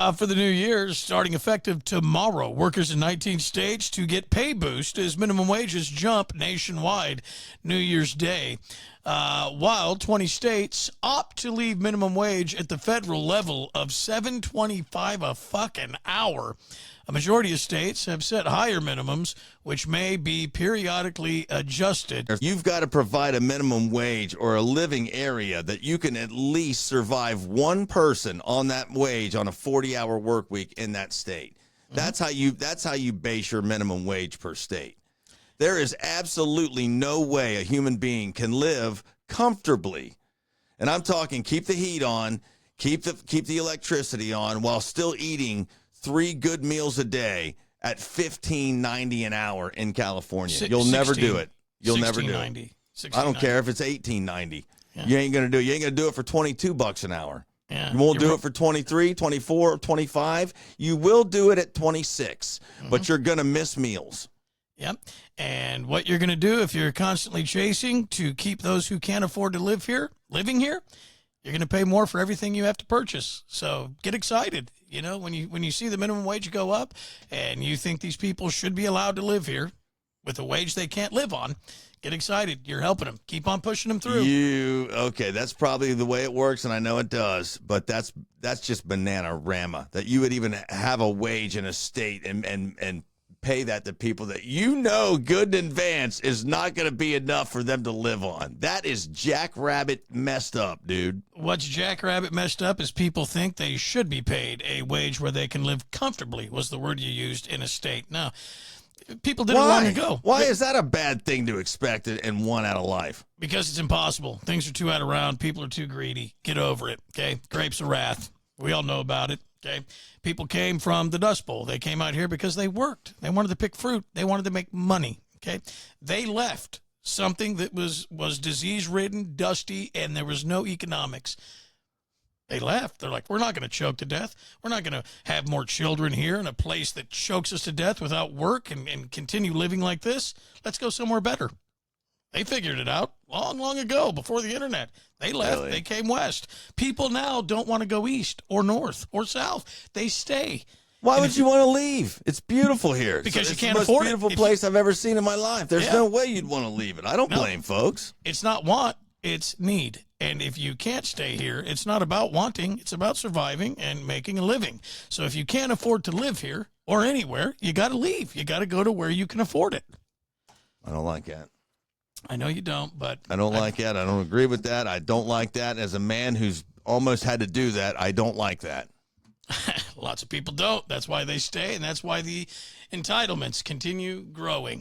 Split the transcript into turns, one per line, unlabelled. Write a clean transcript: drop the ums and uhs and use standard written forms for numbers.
For the new year, starting effective tomorrow, workers in 19 states to get pay boost as minimum wages jump nationwide New Year's Day, while 20 states opt to leave minimum wage at the federal level of $7.25 a fucking hour. A majority of states have set higher minimums, which may be periodically adjusted.
You've got to provide a minimum wage or a living area that you can at least survive one person on that wage on a 40-hour work week in that state. That's how you base your minimum wage per state. There is absolutely no way a human being can live comfortably. And I'm talking keep the heat on, keep the electricity on while still eating 3 good meals a day at $15.90 an hour in California. You'll never do it. You'll never do it. I don't care if it's $18.90. Yeah. You ain't gonna do it. You ain't gonna do it for $22 an hour. Yeah. You won't do it for 23, 24, 25. You will do it at 26, but you're gonna miss meals.
Yep. And what you're gonna do if you're constantly chasing to keep those who can't afford to living here, you're gonna pay more for everything you have to purchase. So get excited. You know, when you see the minimum wage go up and you think these people should be allowed to live here with a wage they can't live on, get excited. You're helping them. Keep on pushing them through.
Okay, that's probably the way it works, and I know it does, but that's just banana-rama, that you would even have a wage in a state and pay that to people that you know good in advance is not going to be enough for them to live on. That is jackrabbit messed up, dude.
What's jackrabbit messed up is people think they should be paid a wage where they can live comfortably, was the word you used, in a state. Now, people did it long ago.
Why is that a bad thing to expect and want out of life?
Because it's impossible. Things are too out of round. People are too greedy. Get over it, okay? Grapes of wrath. We all know about it. Okay, people came from the Dust Bowl. They came out here because they worked. They wanted to pick fruit. They wanted to make money. Okay, they left something that was disease-ridden, dusty, and there was no economics. They left. They're like, we're not going to choke to death. We're not going to have more children here in a place that chokes us to death without work and continue living like this. Let's go somewhere better. They figured it out long ago, before the internet. They left. Really? They came west. People now don't want to go east or north or south. They stay.
Why would you want to leave? It's beautiful here.
Because you can't afford it.
It's the most beautiful place I've ever seen in my life. There's no way you'd want to leave it. I don't blame folks.
It's not want, it's need. And if you can't stay here, it's not about wanting. It's about surviving and making a living. So if you can't afford to live here or anywhere, you got to leave. You got to go to where you can afford it.
I don't like that.
I know you don't, but...
I don't like that. I don't agree with that. I don't like that. As a man who's almost had to do that, I don't like that.
Lots of people don't. That's why they stay, and that's why the entitlements continue growing.